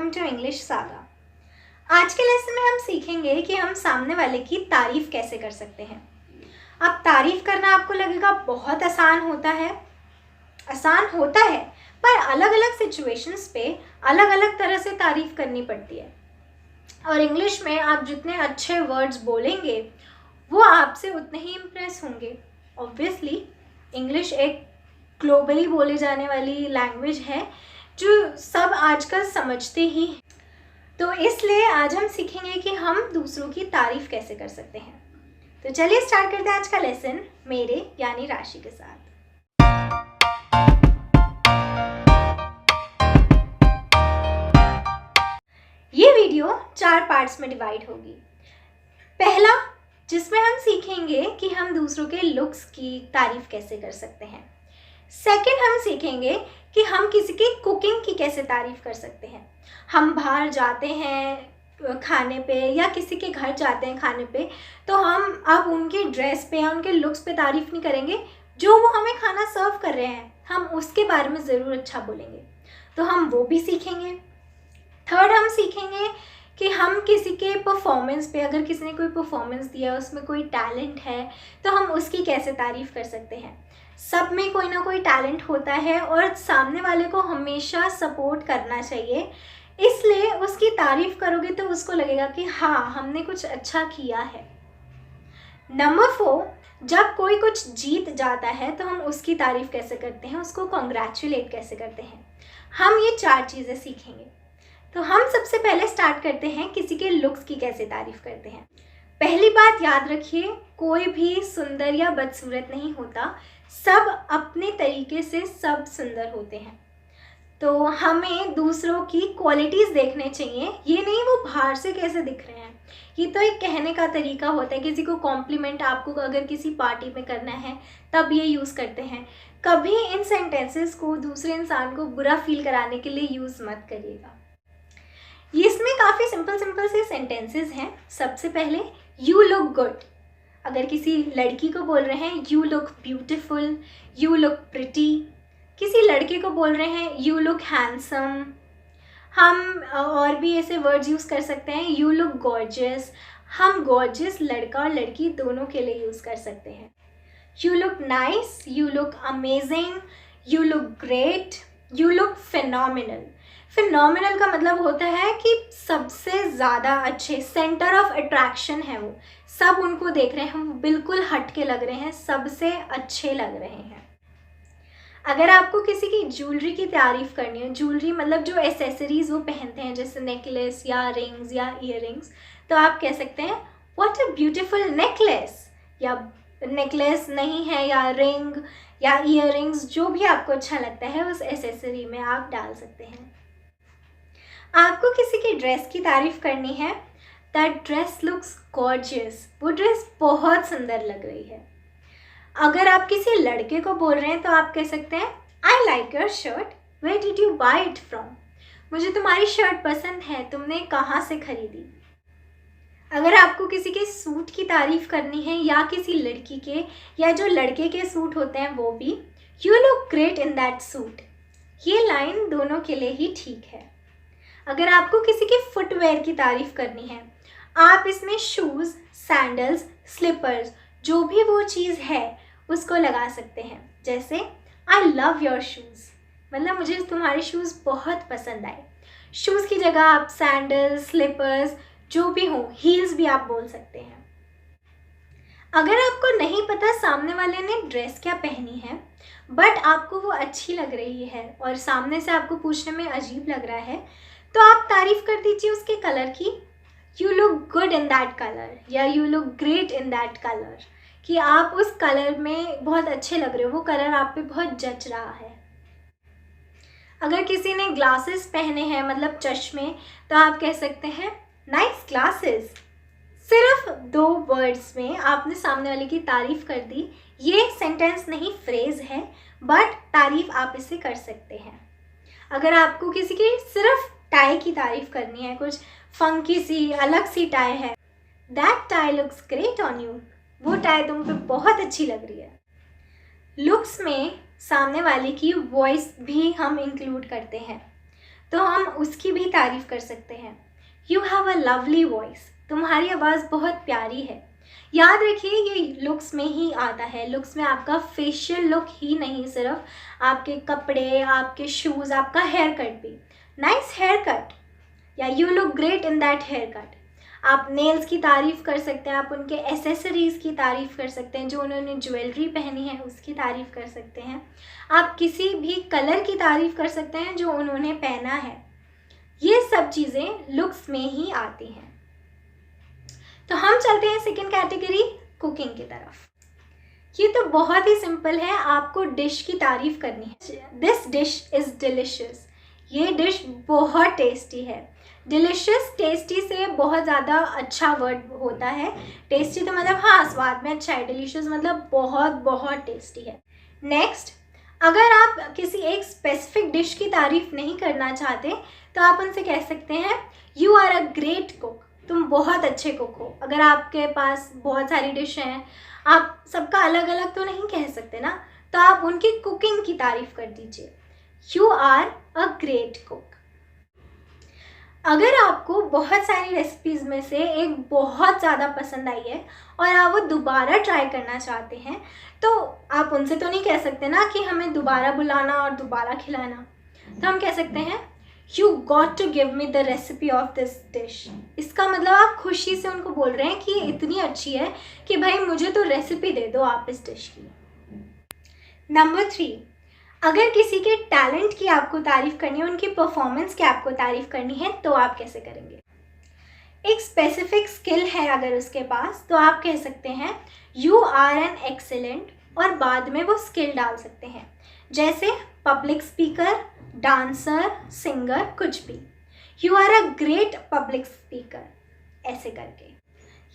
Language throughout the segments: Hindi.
Welcome to English saga. आज के लेसन में हम सीखेंगे कि हम सामने वाले की तारीफ़ कैसे कर सकते हैं। अब तारीफ़ करना आपको लगेगा बहुत आसान होता है, पर अलग अलग सिचुएशंस पे अलग अलग तरह से तारीफ़ करनी पड़ती है। और इंग्लिश में आप जितने अच्छे वर्ड्स बोलेंगे वो आपसे उतने ही इम्प्रेस होंगे। ऑब्वियसली इंग्लिश एक ग्लोबली बोले जाने वाली लैंग्वेज है जो सब आजकल समझते ही हैं। तो इसलिए आज हम सीखेंगे कि हम दूसरों की तारीफ़ कैसे कर सकते हैं। तो चलिए स्टार्ट करते हैं आज का लेसन मेरे यानी राशि के साथ। ये वीडियो 4 पार्ट्स में डिवाइड होगी। पहला, जिसमें हम सीखेंगे कि हम दूसरों के लुक्स की तारीफ़ कैसे कर सकते हैं। सेकंड, हम सीखेंगे कि हम किसी की कुकिंग की कैसे तारीफ़ कर सकते हैं। हम बाहर जाते हैं खाने पे या किसी के घर जाते हैं खाने पे, तो हम अब उनके ड्रेस पे या उनके लुक्स पे तारीफ़ नहीं करेंगे, जो वो हमें खाना सर्व कर रहे हैं हम उसके बारे में ज़रूर अच्छा बोलेंगे। तो हम वो भी सीखेंगे। थर्ड, हम सीखेंगे कि हम किसी के परफॉर्मेंस पे, अगर किसी ने कोई परफॉर्मेंस दिया उसमें कोई टैलेंट है तो हम उसकी कैसे तारीफ़ कर सकते हैं। सब में कोई ना कोई टैलेंट होता है और सामने वाले को हमेशा सपोर्ट करना चाहिए, इसलिए उसकी तारीफ़ करोगे तो उसको लगेगा कि हाँ हमने कुछ अच्छा किया है। नंबर 4, जब कोई कुछ जीत जाता है तो हम उसकी तारीफ़ कैसे करते हैं, उसको कॉन्ग्रेचुलेट कैसे करते हैं। हम ये 4 चीज़ें सीखेंगे। तो हम सबसे पहले स्टार्ट करते हैं किसी के लुक्स की कैसे तारीफ़ करते हैं। पहली बात याद रखिए, कोई भी सुंदर या बदसूरत नहीं होता, सब अपने तरीके से सब सुंदर होते हैं। तो हमें दूसरों की क्वालिटीज़ देखने चाहिए, ये नहीं वो बाहर से कैसे दिख रहे हैं। ये तो एक कहने का तरीका होता है, किसी को कॉम्प्लीमेंट आपको अगर किसी पार्टी में करना है तब ये यूज़ करते हैं। कभी इन सेंटेंसेस को दूसरे इंसान को बुरा फील कराने के लिए यूज़ मत करिएगा। इसमें काफ़ी सिंपल से सेंटेंसेस हैं। सबसे पहले, यू लुक गुड। अगर किसी लड़की को बोल रहे हैं you look beautiful, you look pretty. किसी लड़के को बोल रहे हैं यू लुक हैंडसम। हम और भी ऐसे वर्ड्स यूज़ कर सकते हैं, यू लुक गॉर्जियस। हम गॉर्जियस लड़का और लड़की दोनों के लिए यूज़ कर सकते हैं। You look nice, you look amazing, you look great, you look phenomenal. Phenomenal का मतलब होता है कि सबसे ज़्यादा अच्छे, सेंटर ऑफ अट्रैक्शन है वो, सब उनको देख रहे हैं, वो बिल्कुल हट के लग रहे हैं, सबसे अच्छे लग रहे हैं। अगर आपको किसी की ज्वेलरी की तारीफ़ करनी है, ज्वेलरी मतलब जो एसेसरीज़ वो पहनते हैं जैसे नेकलेस या रिंग्स या ईयररिंग्स, तो आप कह सकते हैं व्हाट अ ब्यूटीफुल नेकलेस। या नेकलेस नहीं है या रिंग या ईयररिंग्स, जो भी आपको अच्छा लगता है उस एसेसरी में आप डाल सकते हैं। आपको किसी की ड्रेस की तारीफ़ करनी है, दैट ड्रेस लुक्स गॉर्जियस, वो ड्रेस बहुत सुंदर लग रही है। अगर आप किसी लड़के को बोल रहे हैं तो आप कह सकते हैं I like your shirt, where did you buy it from. मुझे तुम्हारी शर्ट पसंद है, तुमने कहाँ से खरीदी। अगर आपको किसी के सूट की तारीफ़ करनी है या किसी लड़की के या जो लड़के के सूट होते हैं वो भी, you look great in that suit. ये लाइन दोनों के लिए ही ठीक है। अगर आपको किसी के फुटवेयर की तारीफ़ करनी है, आप इसमें शूज़, सैंडल्स, स्लीपर्स, जो भी वो चीज़ है उसको लगा सकते हैं। जैसे आई लव योर शूज़, मतलब मुझे तुम्हारे शूज़ बहुत पसंद आए। शूज़ की जगह आप सैंडल्स, स्लीपर्स, जो भी हो, हील्स भी आप बोल सकते हैं। अगर आपको नहीं पता सामने वाले ने ड्रेस क्या पहनी है, बट आपको वो अच्छी लग रही है और सामने से आपको पूछने में अजीब लग रहा है, तो आप तारीफ़ कर दीजिए उसके कलर की, you look good in that colour या you look great in that colour, कि आप उस कलर में बहुत अच्छे लग रहे हो, वो कलर आप पे बहुत जच रहा है। अगर किसी ने ग्लासेस पहने हैं मतलब चश्मे, तो आप कह सकते हैं नाइस ग्लासेस। सिर्फ 2 वर्ड्स में आपने सामने वाले की तारीफ़ कर दी। ये सेंटेंस नहीं, फ्रेज़ है, बट तारीफ़ आप इसे कर सकते हैं। अगर आपको किसी की सिर्फ टाई की तारीफ़ करनी है, कुछ फंकी सी अलग सी टाई है, that tie looks great on you, वो टाई तुम पे बहुत अच्छी लग रही है। लुक्स में सामने वाले की वॉइस भी हम इंक्लूड करते हैं। तो हम उसकी भी तारीफ़ कर सकते हैं। You have a lovely voice, तुम्हारी आवाज़ बहुत प्यारी है। याद रखिए ये लुक्स में ही आता है, लुक्स में आपका फेशियल लुक ही नहीं, सिर्फ आपके कपड़े, आपके शूज़, आपका हेयर कट भी। नाइस हेयर कट या you look great in that haircut. आप नेल्स की तारीफ़ कर सकते हैं, आप उनके एसेसरीज़ की तारीफ़ कर सकते हैं, जो उन्होंने ज्वेलरी पहनी है उसकी तारीफ़ कर सकते हैं। आप किसी भी कलर की तारीफ़ कर सकते हैं जो उन्होंने पहना है। ये सब चीज़ें लुक्स में ही आती हैं। तो हम चलते हैं सेकंड कैटेगरी, कुकिंग की तरफ। ये तो बहुत ही सिंपल है, आपको डिश की तारीफ़ करनी है। दिस डिश इज़ डिलिशियस, ये डिश बहुत टेस्टी है। डिलिशियस, टेस्टी से बहुत ज़्यादा अच्छा वर्ड होता है। टेस्टी तो मतलब हाँ स्वाद में अच्छा है, डिलिशियस मतलब बहुत बहुत टेस्टी है। नेक्स्ट, अगर आप किसी एक स्पेसिफिक डिश की तारीफ़ नहीं करना चाहते तो आप उनसे कह सकते हैं you are a great cook, तुम बहुत अच्छे कुक हो। अगर आपके पास बहुत सारी डिश हैं, आप सबका अलग अलग तो नहीं कह सकते ना, तो आप उनकी कुकिंग की तारीफ़ कर दीजिए, you are a great cook. अगर आपको बहुत सारी रेसिपीज़ में से एक बहुत ज़्यादा पसंद आई है और आप वो दोबारा ट्राई करना चाहते हैं, तो आप उनसे तो नहीं कह सकते ना कि हमें दोबारा बुलाना और दोबारा खिलाना। तो हम कह सकते हैं you got to give me the recipe of this dish. इसका मतलब आप खुशी से उनको बोल रहे हैं कि ये इतनी अच्छी है कि भाई मुझे तो रेसिपी दे दो आप इस डिश की। नंबर 3, अगर किसी के टैलेंट की आपको तारीफ़ करनी है, उनकी परफॉर्मेंस की आपको तारीफ़ करनी है, तो आप कैसे करेंगे? एक स्पेसिफिक स्किल है अगर उसके पास, तो आप कह सकते हैं यू आर एन एक्सेलेंट, और बाद में वो स्किल डाल सकते हैं, जैसे पब्लिक स्पीकर, डांसर, सिंगर, कुछ भी। You are a great public speaker, ऐसे करके।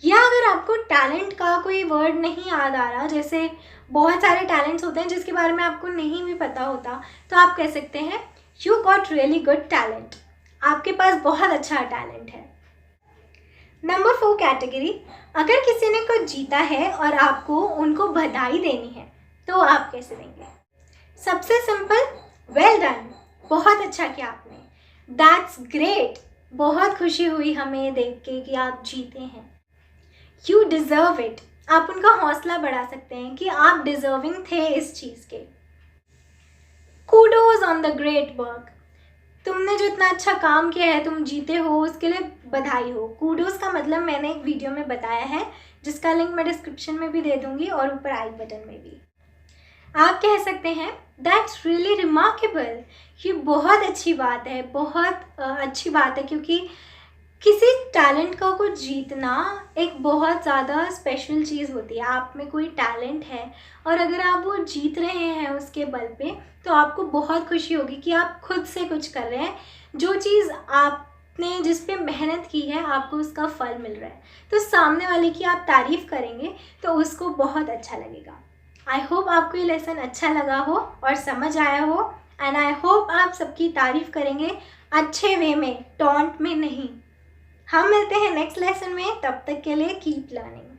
या अगर आपको टैलेंट का कोई वर्ड नहीं याद आ रहा, जैसे बहुत सारे टैलेंट्स होते हैं जिसके बारे में आपको नहीं भी पता होता, तो आप कह सकते हैं you got really good talent, आपके पास बहुत अच्छा टैलेंट है। नंबर 4 कैटेगरी, अगर किसी ने कुछ जीता है और आपको उनको बधाई देनी है, तो आप कैसे देंगे? सबसे सिंपल, वेल डन, बहुत अच्छा किया आपने, दैट्स ग्रेट, बहुत खुशी हुई हमें देख के कि आप जीते हैं। यू डिज़र्व इट, आप उनका हौसला बढ़ा सकते हैं कि आप डिज़र्विंग थे इस चीज़ के। Kudos on the great work, तुमने जो इतना अच्छा काम किया है, तुम जीते हो, उसके लिए बधाई हो। कूडोज का मतलब मैंने एक वीडियो में बताया है, जिसका लिंक मैं डिस्क्रिप्शन में भी दे दूँगी और ऊपर आई बटन में भी। आप कह सकते हैं दैट्स रियली रिमार्केबल, ये बहुत अच्छी बात है, बहुत अच्छी बात है, क्योंकि किसी टैलेंट को जीतना एक बहुत ज़्यादा स्पेशल चीज़ होती है। आप में कोई टैलेंट है और अगर आप वो जीत रहे हैं उसके बल पे, तो आपको बहुत खुशी होगी कि आप खुद से कुछ कर रहे हैं, जो चीज़ आपने जिस पे मेहनत की है आपको उसका फल मिल रहा है। तो सामने वाले की आप तारीफ़ करेंगे तो उसको बहुत अच्छा लगेगा। आई होप आपको ये लेसन अच्छा लगा हो और समझ आया हो, एंड आई होप आप सबकी तारीफ़ करेंगे अच्छे वे में, टॉन्ट में नहीं। हम मिलते हैं नेक्स्ट लेसन में, तब तक के लिए कीप लर्निंग।